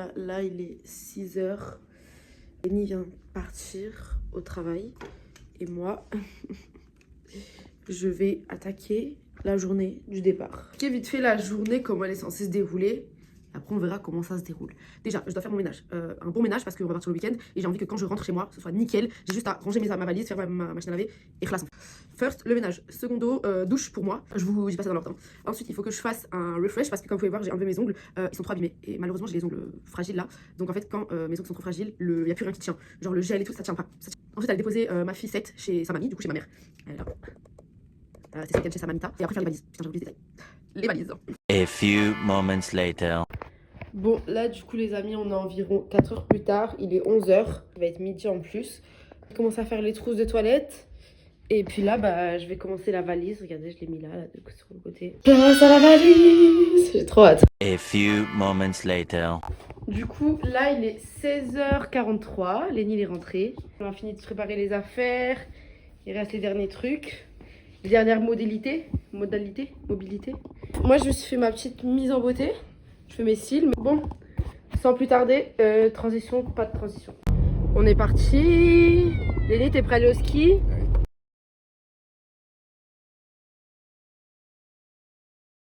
Voilà, là il est 6h. Lenny vient partir au travail. Et moi, je vais attaquer la journée du départ. Ok, vite fait la journée, comment elle est censée se dérouler. Après, on verra comment ça se déroule. Déjà, je dois faire mon ménage. Un bon ménage parce qu'on va partir le week-end. Et j'ai envie que quand je rentre chez moi, ce soit nickel. J'ai juste à ranger ma valise, faire ma machine à laver et classe. First, le ménage. Secondo, douche pour moi. Je vous dis pas ça dans l'ordre. Ensuite, il faut que je fasse un refresh parce que comme vous pouvez voir, j'ai enlevé mes ongles. Ils sont trop abîmés. Et malheureusement, j'ai les ongles fragiles là. Donc en fait, quand mes ongles sont trop fragiles, il n'y a plus rien qui tient. Genre le gel et tout, ça tient pas. Ensuite, elle a déposé ma fille chez sa mamie, du coup chez ma mère. C'est ça qu'elle chez sa mamita. Et après faire les valises. Putain, j'ai oublié les détails. Les valises. A few moments later. Bon, là, du coup, les amis, on est environ 4 heures plus tard. Il est 11h. Il va être midi en plus. Je commence à faire les trousses de toilette. Et puis là, bah, je vais commencer la valise. Regardez, je l'ai mis là, sur le côté. Place à la valise! J'ai trop hâte. A few moments later. Du coup, là, il est 16h43. Lenny, il est rentré. On a fini de préparer les affaires. Il reste les derniers trucs. Les dernières mobilité. Moi, je me suis fait ma petite mise en beauté. Je fais mes cils, mais bon, sans plus tarder, transition, pas de transition. On est parti. Lenny, t'es prêt à aller au ski?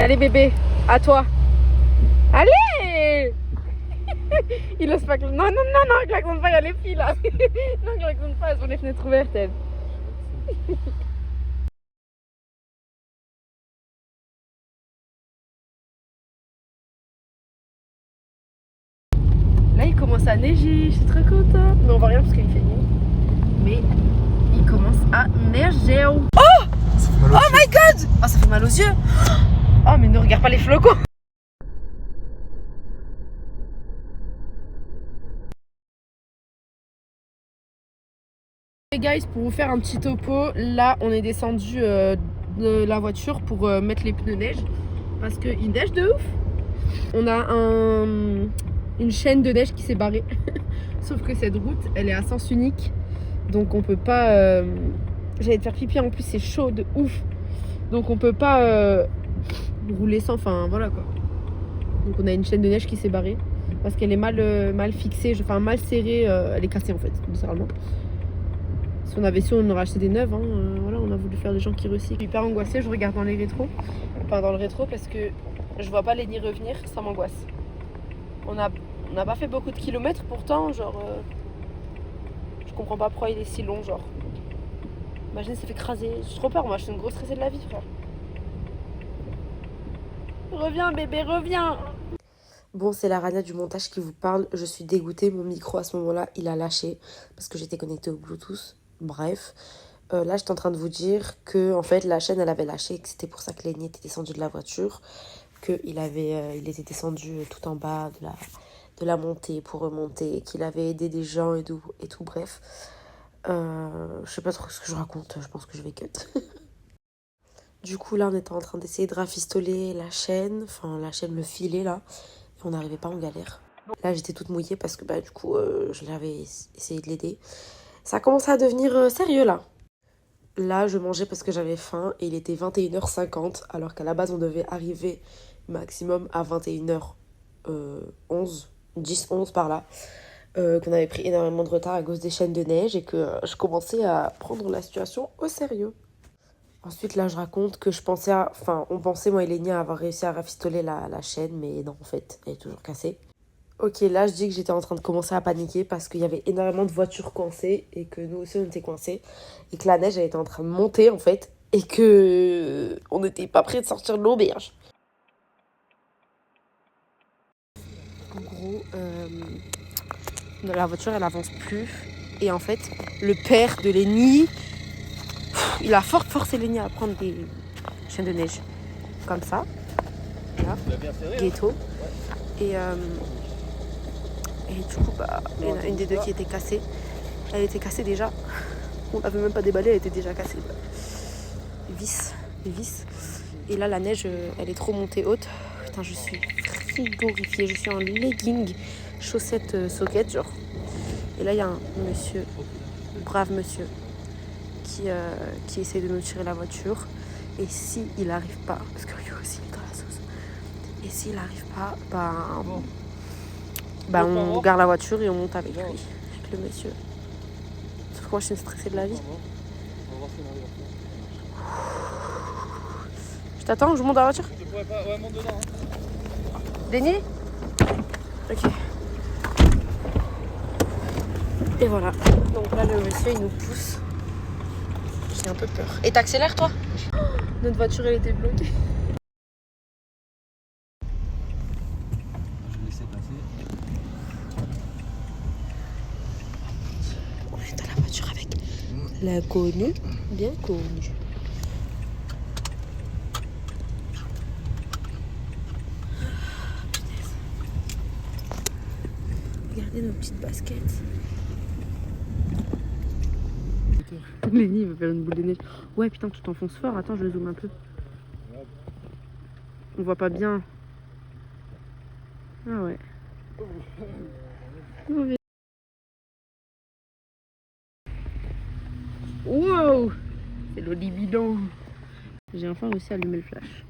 Allez bébé, à toi. Allez. Il ose pas que... Non, klaxonne pas, il y a les filles là. Non, klaxonne pas, elles ont les fenêtres ouvertes, elles. Là, il commence à neiger, je suis très contente. Mais on voit rien parce qu'il fait nuit. Mais il commence à neiger. Oh! Oh my god! Oh, ça fait mal aux yeux. Oh, mais ne regarde pas les flocons. Les guys, pour vous faire un petit topo, là, on est descendu de la voiture pour mettre les pneus neige. Parce qu'il neige de ouf. On a une chaîne de neige qui s'est barrée. Sauf que cette route, elle est à sens unique. Donc on peut pas... J'allais te faire pipi, en plus c'est chaud de ouf. Donc on peut pas rouler sans, enfin voilà quoi. Donc on a une chaîne de neige qui s'est barrée. Parce qu'elle est mal fixée, enfin mal serrée, elle est cassée en fait, littéralement. Si on avait su, on aurait acheté des neuves. Hein. Voilà, on a voulu faire des gens qui recyclent. Je suis hyper angoissée, je regarde dans les rétros. Enfin dans le rétro parce que je vois pas Lenny revenir, ça m'angoisse. On n'a pas fait beaucoup de kilomètres pourtant, genre... je comprends pas pourquoi il est si long, genre. Imagine, il s'est fait écraser. J'ai trop peur, moi, je suis une grosse stressée de la vie, frère. Reviens, bébé, reviens! Bon, c'est la Rania du montage qui vous parle. Je suis dégoûtée, mon micro à ce moment-là, il a lâché parce que j'étais connectée au Bluetooth. Bref, là, j'étais en train de vous dire que, en fait, la chaîne, elle avait lâché et que c'était pour ça que Lenny était descendu de la voiture. Qu'il était descendu tout en bas de la montée pour remonter, qu'il avait aidé des gens et tout, bref. Je sais pas trop ce que je raconte, je pense que je vais cut. Du coup, là, on était en train d'essayer de rafistoler la chaîne, le filet, là, et on n'arrivait pas, en galère. Là, j'étais toute mouillée parce que, bah, du coup, je l'avais essayé de l'aider. Ça a commencé à devenir sérieux, là. Là, je mangeais parce que j'avais faim, et il était 21h50, alors qu'à la base, on devait arriver maximum à 21h11, 10-11 par là. Qu'on avait pris énormément de retard à cause des chaînes de neige et que je commençais à prendre la situation au sérieux. Ensuite, là, je raconte que on pensait, moi et Lenny, avoir réussi à rafistoler la chaîne, mais non, en fait, elle est toujours cassée. Ok, là, je dis que j'étais en train de commencer à paniquer parce qu'il y avait énormément de voitures coincées et que nous aussi, on était coincés et que la neige, elle était en train de monter, en fait, et que on n'était pas prêts de sortir de l'auberge. En gros, la voiture, elle avance plus. Et en fait, le père de Lenny, il a forcé Lenny à prendre des chaînes de neige. Comme ça. Là. Ghetto. Et du coup, bah, il y en a une des deux qui était cassée. Elle était cassée déjà. On l'avait même pas déballée, elle était déjà cassée. Les vis. Et là, la neige, elle est trop montée haute. Putain, je suis frigorifiée. Je suis en legging, chaussettes socket, genre. Et là, il y a un monsieur, brave monsieur, qui essaie de nous tirer la voiture. Et s'il n'arrive pas, parce que lui aussi il est dans la sauce, et s'il n'arrive pas, ben, Bah on gare la voiture et on monte avec lui, avec le monsieur. Sauf que moi je suis stressée de la vie. On va voir ce qu'on arrive à faire. Je t'attends, je monte dans la voiture. Je pourrais pas. Ouais, monte dedans. Hein. Denis. Ok. Et voilà. Donc là le monsieur il nous pousse. J'ai un peu peur. Et t'accélères toi? Notre voiture elle était bloquée. Je vais laisser passer. On est dans la voiture avec l'inconnu, bien connu. Regardez nos petites baskets. Lenny il va faire une boule de neige. Ouais putain tu t'enfonces fort, attends je le zoome un peu. On voit pas bien. Ah ouais. Wow. C'est l'olibidon. J'ai enfin réussi à allumer le flash.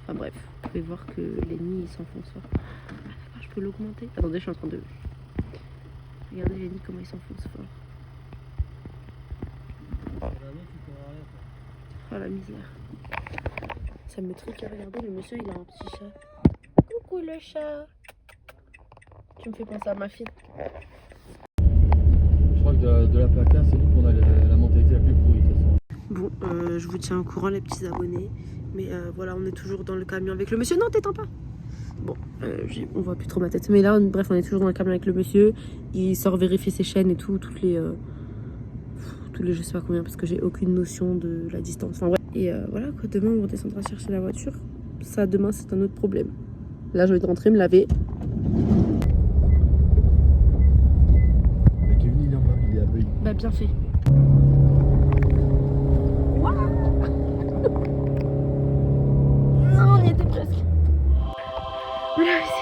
Enfin bref, vous pouvez voir que Lenny il s'enfonce fort. Ah d'accord, je peux l'augmenter. Attendez, je suis en train de... Regardez Lenny comment il s'enfonce fort. Oh la misère. Ça me truque à regarder, le monsieur il a un petit chat. Coucou le chat. Tu me fais penser à ma fille. Je crois que de la PACA, c'est nous qu'on a la mentalité la plus pourrie de toute façon. Bon, je vous tiens au courant les petits abonnés. Mais voilà, on est toujours dans le camion avec le monsieur. Non, t'éteins pas. Bon, on voit plus trop ma tête. Mais là, bref, on est toujours dans le camion avec le monsieur. Il sort vérifier ses chaînes et tout, tous les je sais pas combien, parce que j'ai aucune notion de la distance. Enfin, ouais. Et voilà, quoi, demain, on redescendra chercher la voiture. Ça, demain, c'est un autre problème. Là, je vais rentrer me laver. Kevin, il est en bas, il est à Beuil. Bah, bien fait. Non, on y était presque. On a réussi.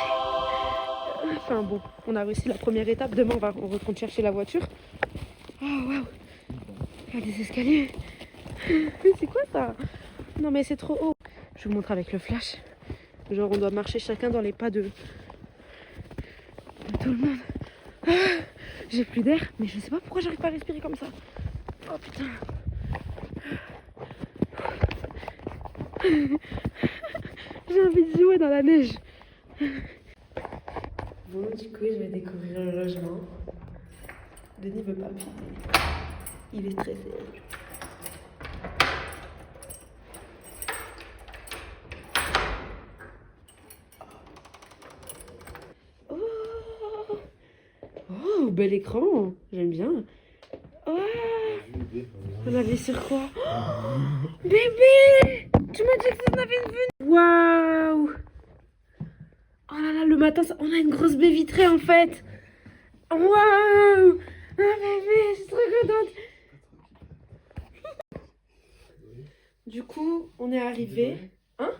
Enfin bon, on a réussi la première étape. Demain, on retourne chercher la voiture. Oh, waouh. Il y a des escaliers. Mais c'est quoi ça? Non mais c'est trop haut. Je vous montre avec le flash. Genre on doit marcher chacun dans les pas de tout le monde. Ah, j'ai plus d'air, mais je sais pas pourquoi j'arrive pas à respirer comme ça. Oh putain. J'ai envie de jouer dans la neige. Bon, du coup, je vais découvrir le logement. Denis veut pas quitter. Il est stressé. Oh, bel écran. J'aime bien. Oh, on avait sur quoi? Oh, bébé! Tu m'as dit que ça avait une vue. Waouh! Oh là là, le matin, on a une grosse baie vitrée en fait. Waouh! Ah bébé, je suis trop contente. Du coup, on est arrivé. Hein?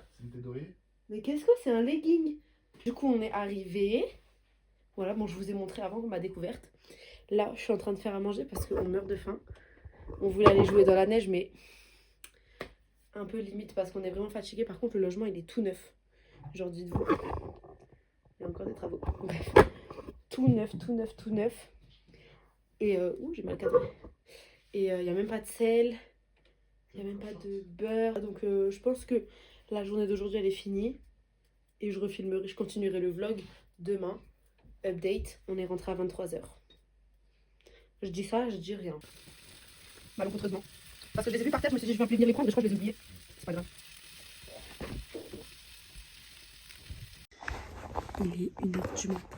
Mais qu'est-ce que c'est un legging? Du coup, on est arrivé. Voilà, bon, je vous ai montré avant ma découverte. Là, je suis en train de faire à manger parce qu'on meurt de faim. On voulait aller jouer dans la neige, mais un peu limite parce qu'on est vraiment fatigué. Par contre, le logement, il est tout neuf. Genre, dites-vous, il y a encore des travaux. Bref, tout neuf, tout neuf, tout neuf. Et, j'ai mal cadré. Et il n'y a même pas de sel. Il n'y a même pas de beurre. Donc, je pense que la journée d'aujourd'hui, elle est finie. Et je refilmerai, je continuerai le vlog demain. Update, on est rentré à 23h. Je dis ça, je dis rien. Malencontreusement. Parce que je les ai vus par terre, je me suis dit je vais appeler venir les prendre, mais je crois que je les ai oubliés. C'est pas grave. Il est 1h du matin.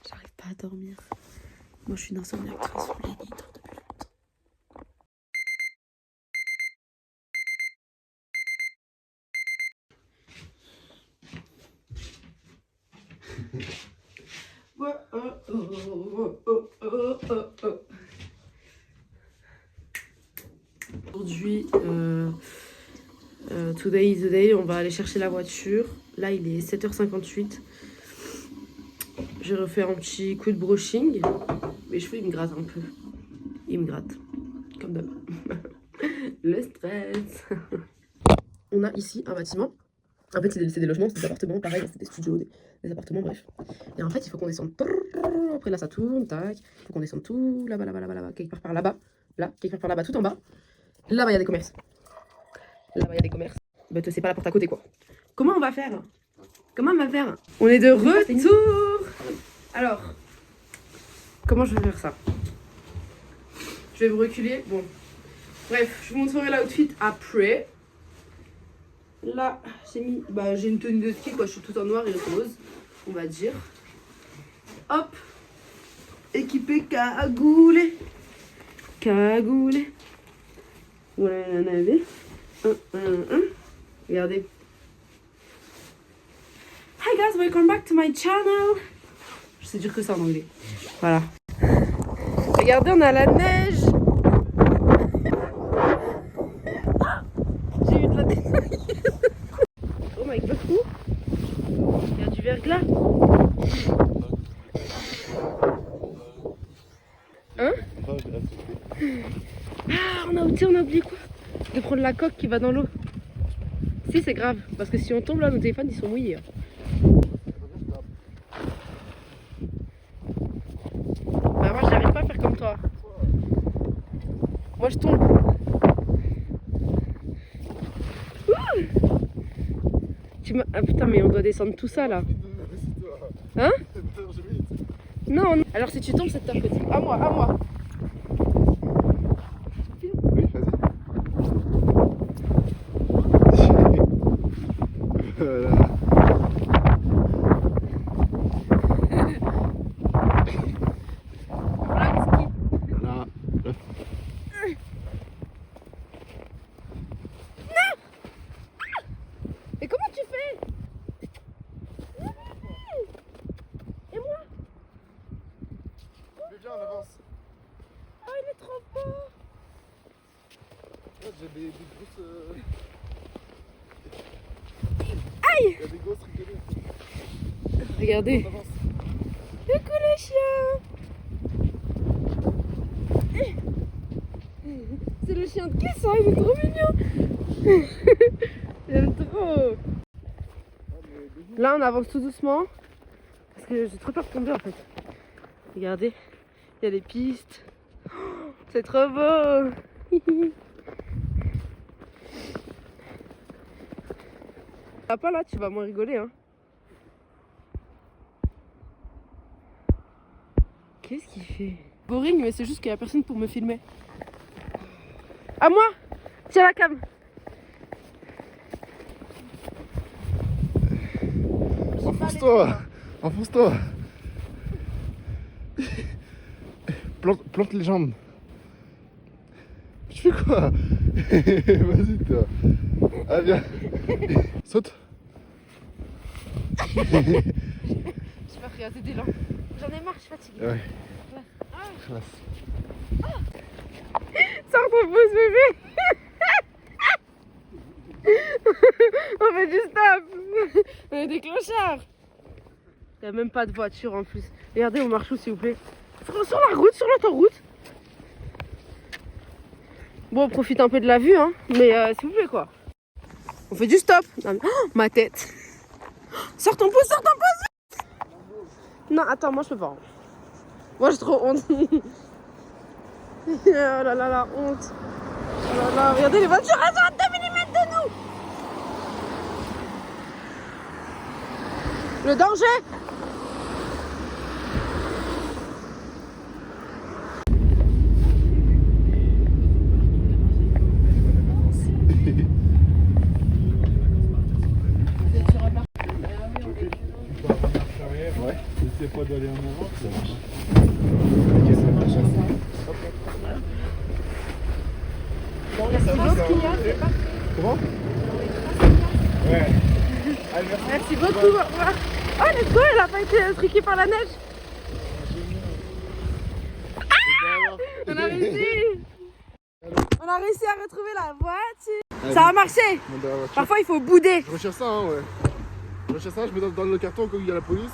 J'arrive pas à dormir. Moi je suis une insomniaque de toute façon, Lenny dort depuis longtemps. Aujourd'hui, today is the day, on va aller chercher la voiture. Là, il est 7h58. J'ai refait un petit coup de brushing. Mes cheveux, ils me grattent un peu. Ils me grattent, comme d'hab. Le stress. On a ici un bâtiment En fait, c'est des logements, c'est des appartements, pareil, c'est des studios, des appartements, bref. Et en fait, il faut qu'on descende. Après là, ça tourne, tac. Il faut qu'on descende tout là-bas, quelque part par là-bas. Là, quelque part par là-bas, tout en bas. Là-bas, il y a des commerces. Là-bas, il y a des commerces. Bah, c'est pas la porte à côté, quoi. Comment on va faire? Comment on va faire? On est de retour. Alors, comment je vais faire ça? Je vais vous reculer. Bon. Bref, je vous montrerai l'outfit après. Là, j'ai une tenue de ski, quoi. Je suis toute en noir et rose, on va dire. Hop. Équipée cagoulée. Cagoulée. Voilà, il y en avait. Regardez. Hi guys, welcome back to my channel. Je sais dire que ça en anglais. Voilà. Regardez, on a la neige. J'ai eu de la neige. Oh my god, il y a du verglas. Hein? Ah, on a oublié quoi? De prendre la coque qui va dans l'eau. Si, c'est grave, parce que si on tombe là, nos téléphones ils sont mouillés. Bah moi j'arrive pas à faire comme toi. Moi je tombe. Ah putain, mais on doit descendre tout ça là. Hein? Non, non. Alors si tu tombes, c'est de ta faute. À moi, à moi. Oui, vas-y. Voilà. Voilà. Et comment tu fais? Et moi? Viens, on avance. Oh, il est trop beau. J'ai des grosses... Aïe! Il y a des grosses rigolées. Regardez. On avance. Coucou les chiens. C'est le chien de qui ça? Il est trop mignon. J'aime trop. Là on avance tout doucement. Parce que j'ai trop peur de tomber en fait. Regardez. Il y a des pistes. Oh, c'est trop beau. Ah, pas là, tu vas moins rigoler hein. Qu'est-ce qu'il fait? Boring, mais c'est juste qu'il n'y a personne pour me filmer. À moi! Tiens la cam! Enfonce-toi! Enfonce-toi! Plante les jambes. Tu fais quoi? Vas-y toi. Ah viens. Saute. Je vais faire assez d'élan. J'en ai marre, je suis fatiguée. Ouais. Ah. Classe. Sors ton pouce bébé. On fait du stop. On est des clochards. Il n'y a même pas de voiture en plus. Regardez, on marche où s'il vous plaît? Sur la route, sur l'autoroute. Bon, on profite un peu de la vue, hein. Mais s'il vous plaît quoi. On fait du stop. Non, mais... oh, ma tête. Sors ton pouce, sors ton pouce. Non, attends, moi je peux pas. Moi j'ai trop honte. Oh là là, la honte. Oh là là, regardez les voitures, elles sont à 2 mm de nous. Le danger. Ouais. N'essayez pas d'aller en avant, ça marche. Comment? Ouais. Merci beaucoup. Oh, let's go, elle a pas été truquée par la neige. On a réussi. On a réussi à retrouver la voiture. Ça a marché. Parfois, il faut bouder. Je recherche ça, hein, ouais. Je recherche ça, je mets dans le carton quand il y a la police.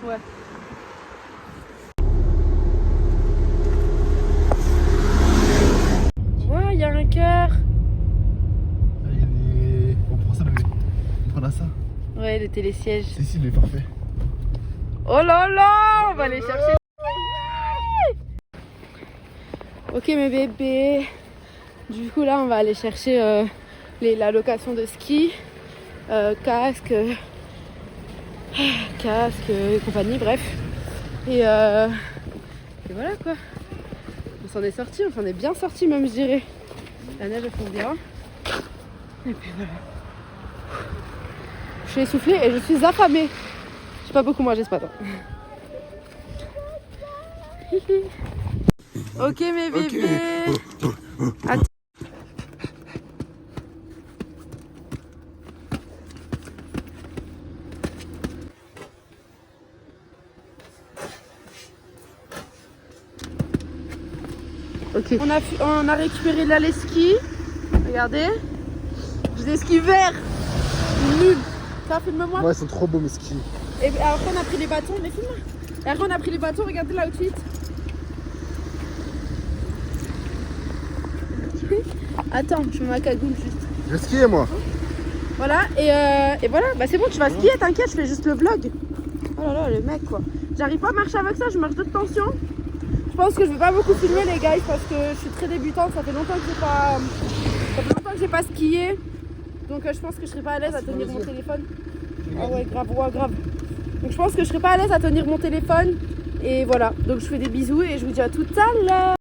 Ouais. Ouais, il y a un cœur. Ah, il y a des... On prend ça, bébé. On prend Ah ça. Ouais, le télésiège. C'est ici, il est parfait. Oh là là, on va aller chercher. Ok mes bébés. Du coup là, on va aller chercher la location de ski, casque et compagnie, bref. Et voilà quoi. On s'en est sorti, on s'en est bien sorti même, je dirais. La neige elle fond bien. Et puis voilà. Je suis essoufflée et je suis affamée. J'ai pas beaucoup mangé ce matin. Ok mes bébés. Attends. Ok. On a récupéré là les skis. Regardez. J'ai des skis verts. Nul. Ça, filme-moi. Ouais, ils sont trop beaux mes skis. Et après on a pris les bâtons, mais filme. Et après on a pris les bâtons, regardez l'outfit. Attends, je mets ma cagoule juste. Je vais skier moi. Voilà, et voilà, bah c'est bon, tu vas skier, t'inquiète, je fais juste le vlog. Oh là là, le mec quoi. J'arrive pas à marcher avec ça, je marche de tension. Je pense que je vais pas beaucoup filmer les gars parce que je suis très débutante, ça fait longtemps que j'ai pas skié. Donc je pense que je serai pas à l'aise à tenir mon téléphone. Ah ouais, grave, ouais, grave. Donc je pense que je serai pas à l'aise à tenir mon téléphone. Et voilà, donc je fais des bisous et je vous dis à tout à l'heure.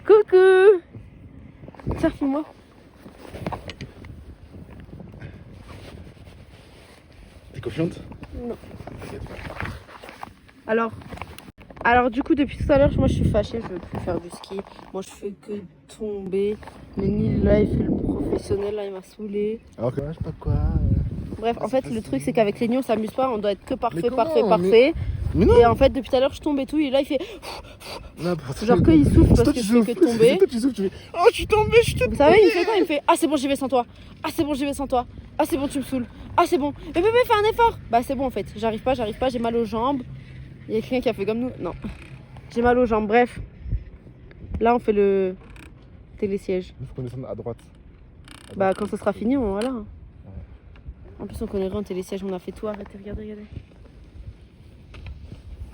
Coucou. Tiens, filme-moi. T'es confiante? Non. Alors du coup depuis tout à l'heure moi je suis fâchée, je veux plus faire du ski. Moi je fais que tomber. Le Nil là il fait le professionnel, là il m'a saoulé. Alors que je sais pas quoi. Bref en fait le truc c'est qu'avec les nids on s'amuse pas, on doit être que parfait, comment parfait. Mais non. Et en fait depuis tout à l'heure je tombe et tout et là il fait N'importe genre qu'il souffle parce que je fais que tomber. C'est toi qui souffles, tu fais oh je suis tombé, je te. Vous savez il fait quoi? Il me fait ah c'est bon j'y vais sans toi. Ah c'est bon j'y vais sans toi. Ah c'est bon tu me saoules. Ah c'est bon. Mais bébé fais un effort. Bah c'est bon en fait, j'arrive pas, j'ai mal aux jambes. Il y a quelqu'un qui a fait comme nous. Non. J'ai mal aux jambes, bref. Là on fait le télésiège. Il faut qu'on descende à droite. Bah quand ce sera fini, on voilà. En plus on connaît rien au télésiège, on a fait tout, arrêtez, regardez.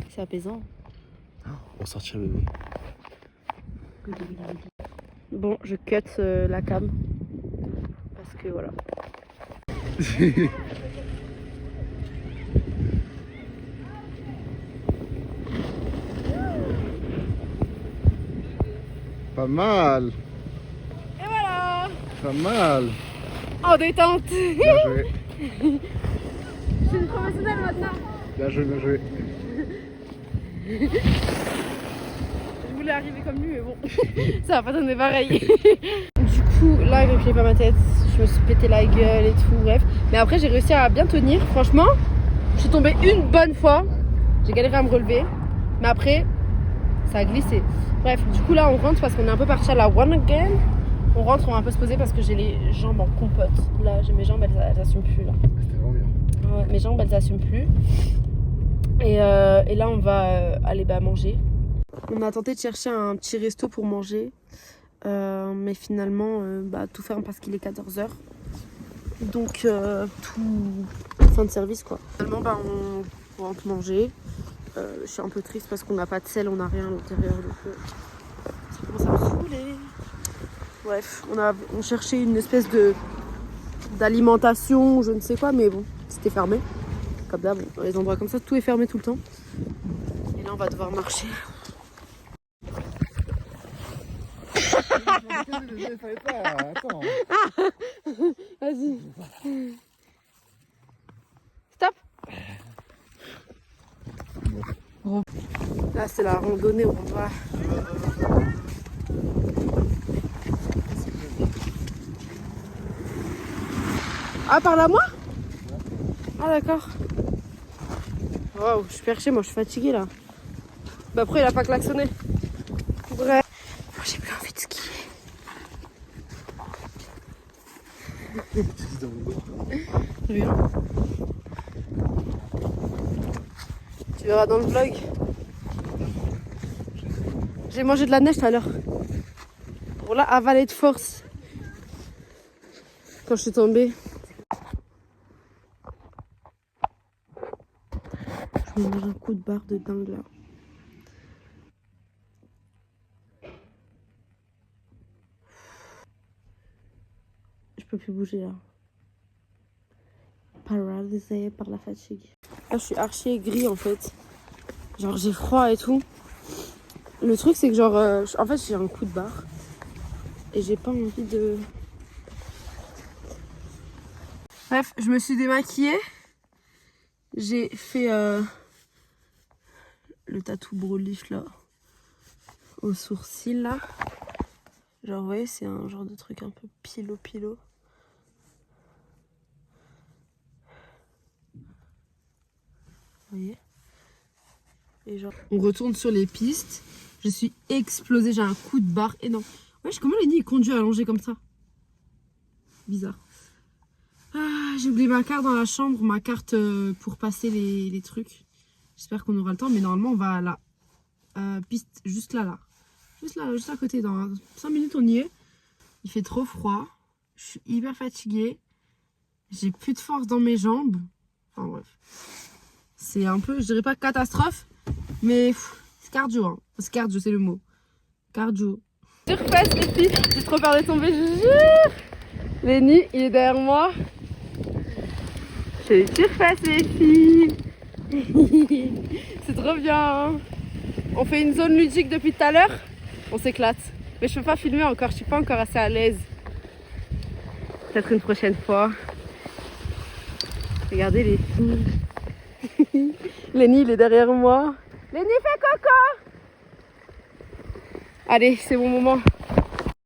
C'est apaisant. On sortira bébé. Bon, je cut la cam. Parce que voilà. Pas mal. Et voilà. Pas mal. En détente. Bien joué. Je suis une professionnelle maintenant. Bien joué, bien joué. Je voulais arriver comme lui mais bon, ça va pas donner pareil. Du coup, là il me pas ma tête, je me suis pété la gueule et tout, bref. Mais après j'ai réussi à bien tenir, franchement. Je suis tombée une bonne fois, j'ai galéré à me relever. Mais après, ça a glissé. Bref, du coup là on rentre parce qu'on est un peu parti à la one again. On rentre, on va un peu se poser parce que j'ai les jambes en compote. Là, j'ai mes jambes, elles assument plus là. C'était vraiment bien. Ouais, mes jambes, elles assument plus. Et là, on va aller manger. On a tenté de chercher un petit resto pour manger. Mais finalement, tout ferme parce qu'il est 14h. Donc, tout fin de service quoi. Finalement, on rentre manger. Je suis un peu triste parce qu'on n'a pas de sel, on n'a rien à l'intérieur. Donc, ça commence à me saouler. Bref, on cherchait une espèce d'alimentation, je ne sais quoi, mais bon, c'était fermé. Comme d'hab, dans les endroits comme ça, tout est fermé tout le temps. Et là, on va devoir marcher. Attends. Vas-y. Stop. Là, c'est la randonnée où on va. Ah, par là, moi? Ah, d'accord. Waouh, je suis perchée, moi je suis fatiguée là. Bah après il a pas klaxonné. Bref. Moi j'ai plus envie de skier. Rien. Tu verras dans le vlog. J'ai mangé de la neige tout à l'heure. Pour là, avaler de force. quand je suis tombée. Je me mange un coup de barre de dingue là. Je peux plus bouger là. Paralysée par la fatigue. Là je suis archi aigrie en fait. Genre j'ai froid et tout. Le truc c'est que genre en fait j'ai un coup de barre. Et j'ai pas envie de... Bref, je me suis démaquillée. J'ai fait le tatou brolife là. Au sourcil là. Genre vous voyez c'est un genre de truc un peu pilo. Vous voyez? Et genre on retourne sur les pistes. Je suis explosée, j'ai un coup de barre énorme. Wesh, comment Lenny il conduit allongé comme ça? Bizarre. Ah, j'ai oublié ma carte dans la chambre, ma carte pour passer les trucs. J'espère qu'on aura le temps, mais normalement on va à la piste juste là. Juste là, juste à côté. Dans 5 minutes on y est. Il fait trop froid. Je suis hyper fatiguée. J'ai plus de force dans mes jambes. Enfin bref. C'est un peu, je dirais pas catastrophe, mais c'est cardio. Hein. C'est cardio, c'est le mot. Cardio. Surface les filles, j'ai trop peur de tomber, je jure. Lenny, il est derrière moi. J'ai surface les filles. C'est trop bien. Hein. On fait une zone ludique depuis tout à l'heure. On s'éclate. Mais je peux pas filmer encore, je suis pas encore assez à l'aise. Peut-être une prochaine fois. Regardez les filles. Lenny, il est derrière moi. Lenny, fais coco. Allez, c'est mon moment.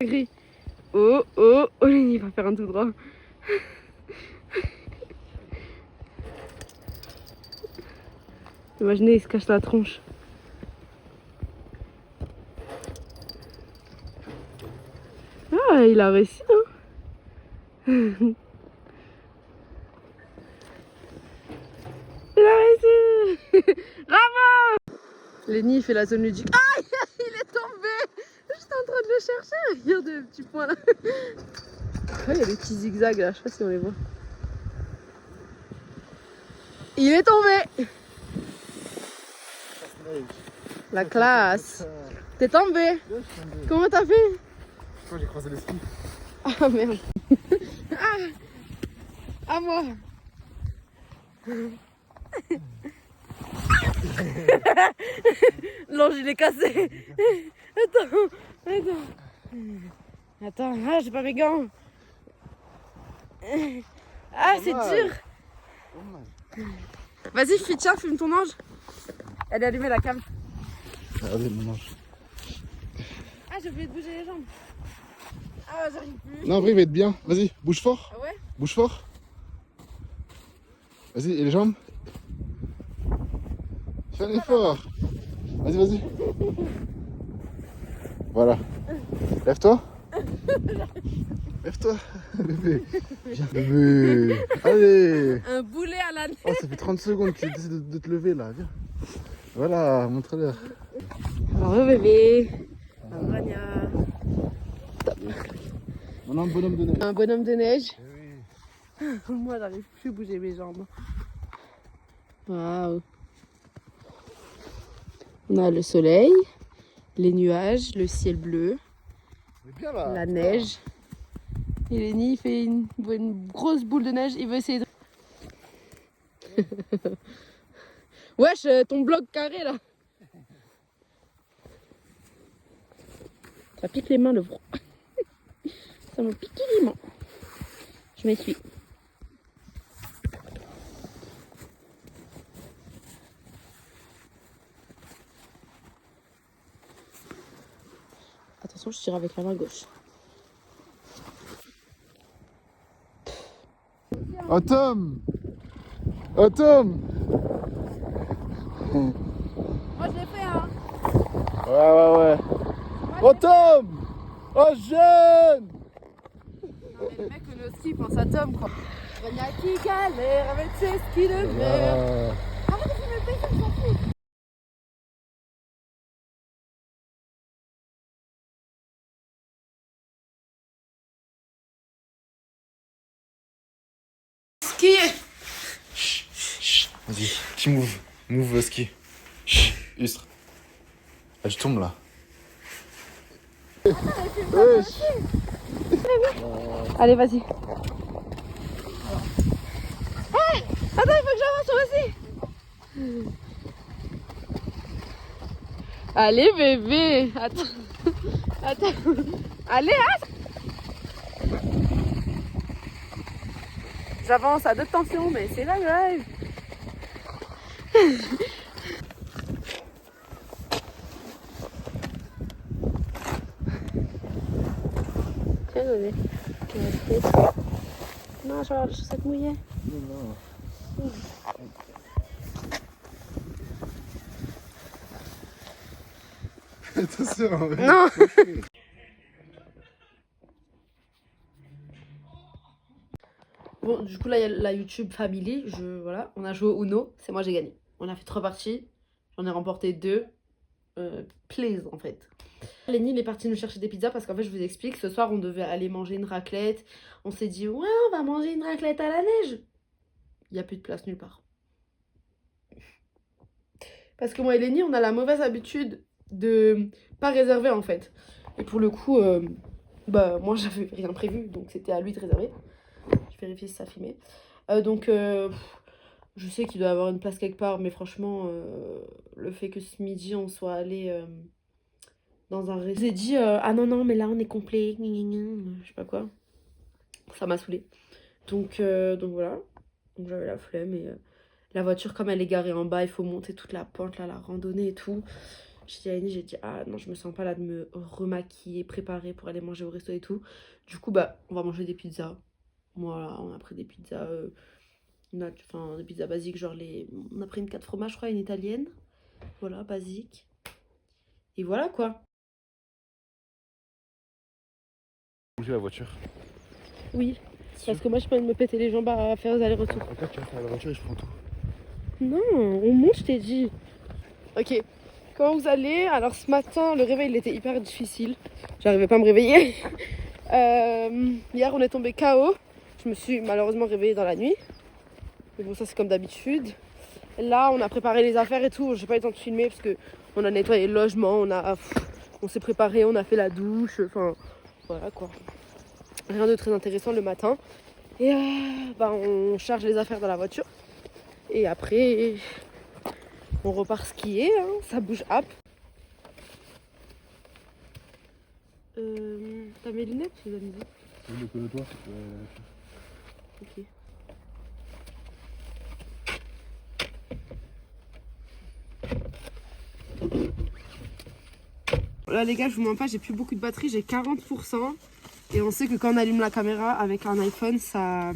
Gris. Oh, Lenny va faire un tout droit. Imaginez, il se cache la tronche. Ah, il a réussi, hein. Il a réussi. Bravo. Lenny, il fait la zone ludique. Aïe, il est tombé. J'étais en train de le chercher. Regarde le petit point là. Il y a des petits zigzags là, je sais pas si on les voit. Il est tombé. La classe. T'es tombé. Comment t'as fait? Quand j'ai croisé les skis. Ah merde. À moi. L'ange il est cassé. Attends, ah, j'ai pas mes gants. Ah, c'est dur. Vas-y, tiens, filme ton ange. Elle est allumée la cam. Regardez mon ange. Ah, j'ai oublié de bouger les jambes. Ah, j'arrive plus. Non, après il va être bien. Vas-y, bouge fort. Ah ouais? Bouge fort. Vas-y, et les jambes? Fais un effort. Vas-y. Voilà. Lève-toi. Lève-toi. Bébé. Viens, bébé. Allez. Un boulet à la... Oh, ça fait 30 secondes que tu essaies de te lever là. Viens. Voilà, montre-leur. Bravo bébé. Un bragnard. On a un bonhomme de neige. Un bonhomme de neige. Eh oui. Moi, j'arrive plus à bouger mes jambes. Waouh. On a le soleil, les nuages, le ciel bleu, On est bien là. la neige. Et Lenny, il fait une grosse boule de neige. Il veut essayer de... Wesh, ton bloc carré là. Ça pique les mains le froid. Ça me pique les mains. Je m'essuie. Attention, je tire avec la main gauche. Oh Tom. Oh Tom. Moi, je l'ai fait, hein. Ouais. Oh Tom. Oh jeune. Non, mais le mec, le ski, il pense à Tom, quoi. Vania qui galère avec ses skis de mer. Arrête de filmer le paysage, je m'en fous. skier. Vas-y, petit move. Move ski. Chut, Ustre. Ah, je tombe là. Allez, vas-y. Attends, il faut que j'avance aussi. Allez, bébé. Attends. Attends. Allez, hein. J'avance à 2 tensions, mais c'est la grève. Tiens, bébé. Non, je vais avoir les chaussettes mouillées. Attention. Non. Bon, du coup, là, il y a la YouTube Family. Voilà, on a joué au Uno. C'est moi, j'ai gagné. On a fait 3 parties. J'en ai remporté 2. Please, en fait. Lenny, il est parti nous chercher des pizzas parce qu'en fait, je vous explique, ce soir, on devait aller manger une raclette. On s'est dit, ouais, on va manger une raclette à la neige. Il n'y a plus de place nulle part. Parce que moi et Lenny, on a la mauvaise habitude de pas réserver, en fait. Et pour le coup, bah, moi, j'avais rien prévu, donc c'était à lui de réserver. Je vérifie si ça filmait. Je sais qu'il doit avoir une place quelque part, mais franchement, le fait que ce midi, on soit allé dans un réseau. J'ai dit, ah non, mais là, on est complet, je sais pas quoi. Ça m'a saoulée. Donc voilà. Donc j'avais la flemme et la voiture, comme elle est garée en bas, il faut monter toute la pente, là, la randonnée et tout. J'ai dit à Annie, j'ai dit, ah non, je me sens pas là de me remaquiller, préparer pour aller manger au resto et tout. Du coup, bah, on va manger des pizzas. Voilà, on a pris des pizzas, des pizzas basiques, genre on a pris une 4 fromages, je crois, une italienne. Voilà, basique. Et voilà, quoi. Bouger la voiture. Oui, parce que moi, je peux me péter les jambes à faire les allers-retours. En fait, tu vas faire la voiture et je prends tout. Non, on monte, je t'ai dit. Ok, comment vous allez? Alors ce matin, le réveil il était hyper difficile. J'arrivais pas à me réveiller. Hier, on est tombé KO. Je me suis malheureusement réveillée dans la nuit. Mais bon, ça c'est comme d'habitude. Là, on a préparé les affaires et tout. J'ai pas eu le temps de filmer parce que on a nettoyé le logement, on s'est préparé, on a fait la douche. Enfin, voilà quoi. Rien de très intéressant le matin. Et on charge les affaires dans la voiture. Et après, on repart skier, hein, ça bouge hop. T'as mes lunettes, tu les as mises? Oui, le colotoir. Ok. Là les gars, je vous mens pas, j'ai plus beaucoup de batterie, j'ai 40%. Et on sait que quand on allume la caméra avec un iPhone, ça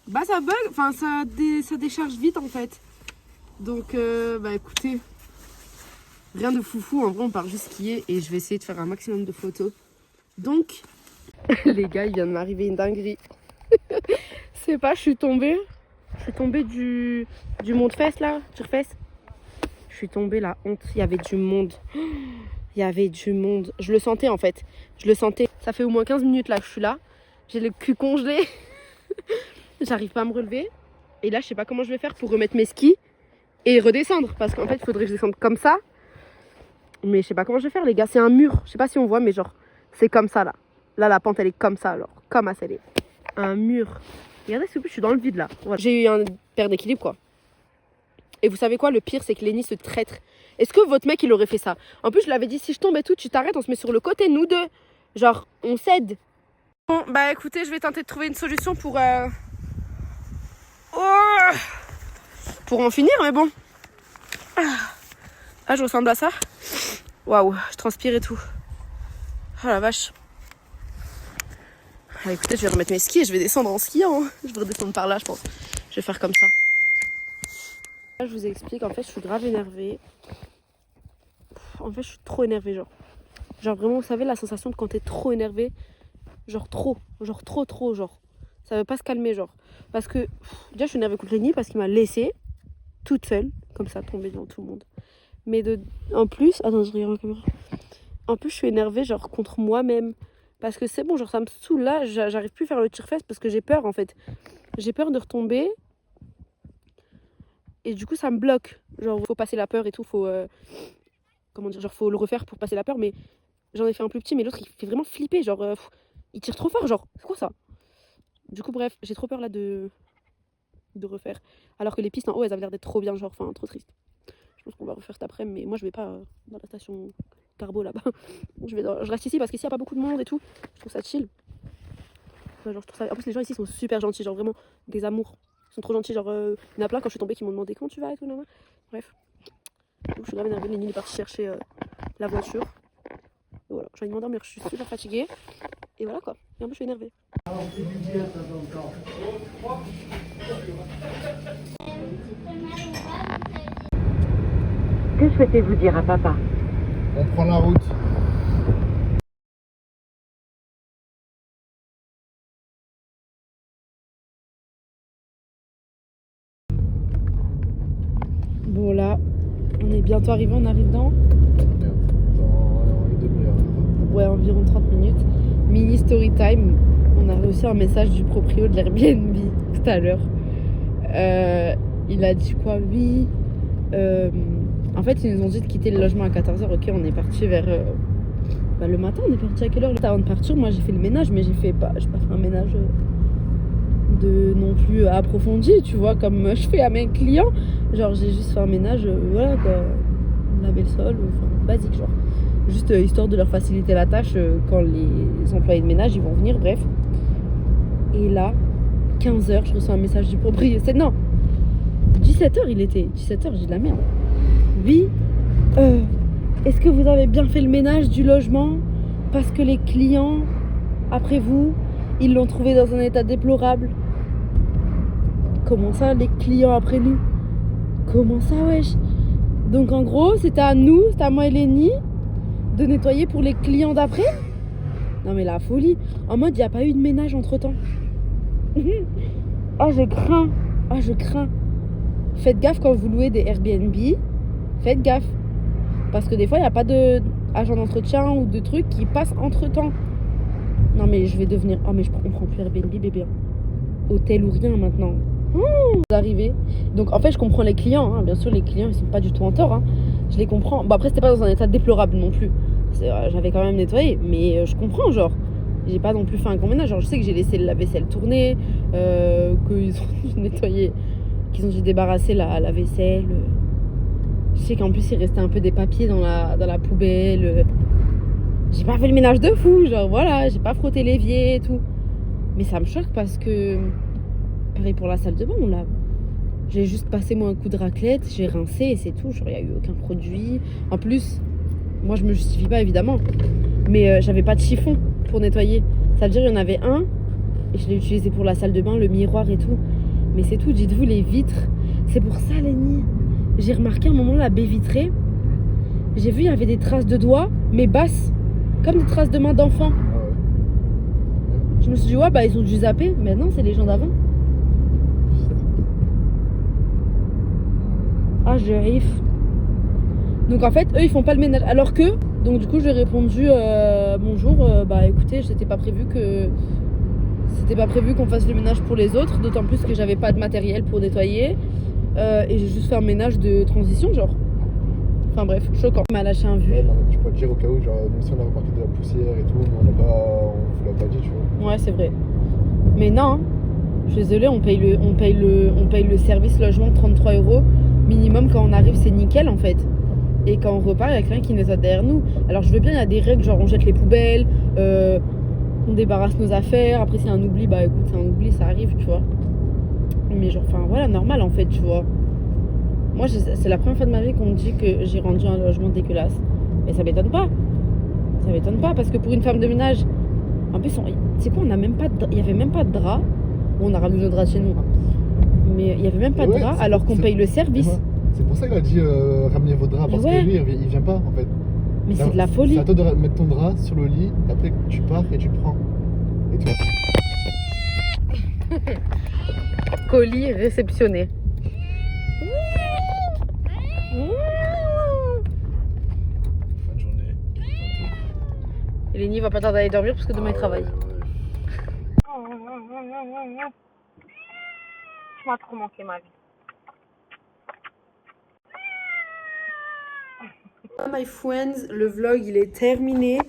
bug, enfin ça décharge vite en fait. Donc écoutez, rien de foufou, en vrai on part juste skier et je vais essayer de faire un maximum de photos. Donc, les gars, il vient de m'arriver une dinguerie. C'est pas, je suis tombée du mont de Fès là, sur Fès. Je suis tombée, la honte, il y avait du monde. Il y avait du monde. Je le sentais en fait. Je le sentais. Ça fait au moins 15 minutes là que je suis là. J'ai le cul congelé. J'arrive pas à me relever. Et là, je sais pas comment je vais faire pour remettre mes skis et redescendre. Parce qu'en fait, il faudrait que je descende comme ça. Mais je sais pas comment je vais faire, les gars. C'est un mur. Je sais pas si on voit, mais genre, c'est comme ça là. Là, la pente, elle est comme ça. Alors, comme à scellée. Un mur. Regardez, s'il vous plaît, je suis dans le vide là. Voilà. J'ai eu un perte d'équilibre quoi. Et vous savez quoi, le pire, c'est que Lenny se traître. Est-ce que votre mec, il aurait fait ça? En plus, je l'avais dit, si je tombe et tout, tu t'arrêtes, on se met sur le côté, nous deux. Genre, on cède. Bon, bah écoutez, je vais tenter de trouver une solution pour en finir, mais bon. Ah, je ressemble à ça. Waouh, je transpire et tout. Oh la vache. Ah, écoutez, je vais remettre mes skis et je vais descendre en skiant. Hein. Je vais redescendre par là, je pense. Je vais faire comme ça. Là, je vous explique, en fait, je suis grave énervée. En fait, je suis trop énervée, genre. Genre, vraiment, vous savez, la sensation de quand t'es trop énervé. Genre, trop. Genre, trop, genre. Ça veut pas se calmer, genre. Parce que, déjà, je suis énervée contre Lenny parce qu'il m'a laissée toute seule, comme ça, tomber devant tout le monde. Mais en plus, attends, je regarde la caméra. En plus, je suis énervée, genre, contre moi-même. Parce que c'est bon, genre, ça me saoule là. J'arrive plus à faire le tire-fesse parce que j'ai peur, en fait. j'ai peur de retomber. Et du coup, ça me bloque. Genre, faut passer la peur et tout, faut... comment dire, genre, faut le refaire pour passer la peur, mais j'en ai fait un plus petit, mais l'autre, il fait vraiment flipper, genre, il tire trop fort, genre, c'est quoi ça? Du coup, bref, j'ai trop peur là de refaire. Alors que les pistes en haut, elles avaient l'air d'être trop bien, genre, enfin, trop triste. Je pense qu'on va refaire cet après, mais moi, je vais pas dans la station Carbo là-bas. Je reste ici parce qu'ici, il n'y a pas beaucoup de monde et tout. Je trouve ça chill. Ouais, genre, je trouve ça... En plus, les gens ici sont super gentils, genre, vraiment des amours. Ils sont trop gentils, genre, il y en a plein quand je suis tombée qui m'ont demandé quand tu vas et tout, là. Bref. Donc, je suis grave énervée, Lénie est partie chercher la voiture. Et voilà, j'ai envie de m'endormir, je suis super fatiguée. Et voilà quoi, et en plus je suis énervée. Que souhaitez-vous dire à papa? On prend la route. Bon là, on est bientôt arrivé, on arrive dans Dans une demi-heure. ouais, environ 30 minutes. Mini story time. On a reçu un message du proprio de l'Airbnb tout à l'heure. Il a dit quoi? Oui. En fait, ils nous ont dit de quitter le logement à 14h. Ok, on est parti vers... le matin, on est parti à quelle heure? Avant de partir, moi j'ai fait le ménage, mais j'ai pas fait un ménage de non plus approfondi, tu vois, comme je fais à mes clients. Genre, j'ai juste fait un ménage, voilà quoi, laver le sol, enfin, basique, genre. Juste histoire de leur faciliter la tâche quand les employés de ménage ils vont venir, bref. Et là, 15h, je reçois un message du propriétaire. Non, 17h il était. 17h, j'ai de la merde. Oui, est-ce que vous avez bien fait le ménage du logement? Parce que les clients, après vous, ils l'ont trouvé dans un état déplorable. Comment ça, les clients après nous? Comment ça, wesh? Donc en gros, c'était à nous, c'était à moi et Lénie de nettoyer pour les clients d'après? Non mais la folie. En mode, il n'y a pas eu de ménage entre temps. Ah, je crains. Ah, je crains. Faites gaffe quand vous louez des Airbnb. Faites gaffe. Parce que des fois, il n'y a pas d'agent d'entretien ou de trucs qui passent entre temps. Non mais je vais devenir... Oh mais on prend plus Airbnb, bébé. Hôtel ou rien maintenant. Arrivé. Donc en fait, je comprends les clients. Hein. Bien sûr, les clients, ils sont pas du tout en tort. Hein. Je les comprends. Bon, après, c'était pas dans un état déplorable non plus. J'avais quand même nettoyé. Mais je comprends, genre. J'ai pas non plus fait un grand ménage. Genre, je sais que j'ai laissé la vaisselle tourner. Qu'ils ont nettoyé. Qu'ils ont dû débarrasser la vaisselle. Je sais qu'en plus, il restait un peu des papiers dans la poubelle. J'ai pas fait le ménage de fou. Genre, voilà. J'ai pas frotté l'évier et tout. Mais ça me choque parce que... Pareil pour la salle de bain, j'ai juste passé moi un coup de raclette, j'ai rincé et c'est tout. Genre, il n'y a eu aucun produit. En plus, moi, je me justifie pas évidemment, mais j'avais pas de chiffon pour nettoyer. Ça veut dire qu'il y en avait un et je l'ai utilisé pour la salle de bain, le miroir et tout. Mais c'est tout, dites-vous, les vitres. C'est pour ça, Lénie. J'ai remarqué un moment la baie vitrée. J'ai vu, il y avait des traces de doigts, mais basses, comme des traces de mains d'enfant. Ah ouais. Je me suis dit, ouais, bah ils ont dû zapper. Mais non, c'est les gens d'avant. Ah, je rif. Donc en fait, eux, ils font pas le ménage. Alors que, donc du coup, j'ai répondu bonjour, bah écoutez, c'était pas prévu qu'on fasse le ménage pour les autres, d'autant plus que j'avais pas de matériel pour nettoyer. Et j'ai juste fait un ménage de transition, genre. Enfin bref, choquant. Il m'a lâché un vu. Ouais, non, mais tu peux te dire au cas où, genre, même si on a remarqué de la poussière et tout, mais on vous l'a pas dit, tu vois. Ouais, c'est vrai. Mais non, je suis désolée, on paye le service logement 33 € minimum quand on arrive, c'est nickel en fait. Et quand on repart, il y a quelqu'un qui nettoie derrière nous. Alors je veux bien, il y a des règles, genre on jette les poubelles, on débarrasse nos affaires. Après, s'il y a un oubli, bah écoute, c'est un oubli, ça arrive, tu vois. Mais genre, enfin voilà, normal en fait, tu vois. Moi, c'est la première fois de ma vie qu'on me dit que j'ai rendu un logement dégueulasse. Mais ça m'étonne pas. Ça m'étonne pas parce que pour une femme de ménage, en plus, c'est quoi, il y avait même pas de drap. Bon, on a ramené nos draps chez nous, hein. Mais il y avait même pas de Ouais, drap alors qu'on paye le service. C'est pour ça qu'il a dit ramenez vos draps, parce Ouais. que lui, il vient pas en fait. Mais c'est de la folie. C'est à toi de mettre ton drap sur le lit, après tu pars et tu prends. Et tu... Colis réceptionné. Bonne journée. Lénie va pas tarder à aller dormir parce que demain il travaille. m'a trop manqué, ma vie. My friends, le vlog il est terminé.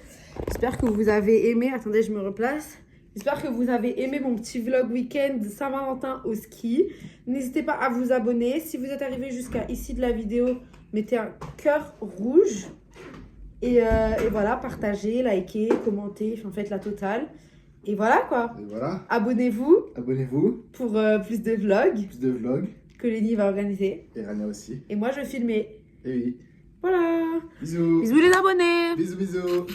J'espère que vous avez aimé. Attendez, je me replace. J'espère que vous avez aimé mon petit vlog week-end de Saint-Valentin au ski. N'hésitez pas à vous abonner. Si vous êtes arrivé jusqu'à ici de la vidéo, mettez un cœur rouge. Et voilà, partagez, likez, commentez, enfin faites la totale. Et voilà quoi. Et voilà. Abonnez-vous Abonnez-vous. pour plus de vlogs Plus de vlogs. que Lenny va organiser. Et Rania aussi. Et moi je vais filmer. Et oui. Voilà. Bisous. Bisous les abonnés. Bisous, bisous.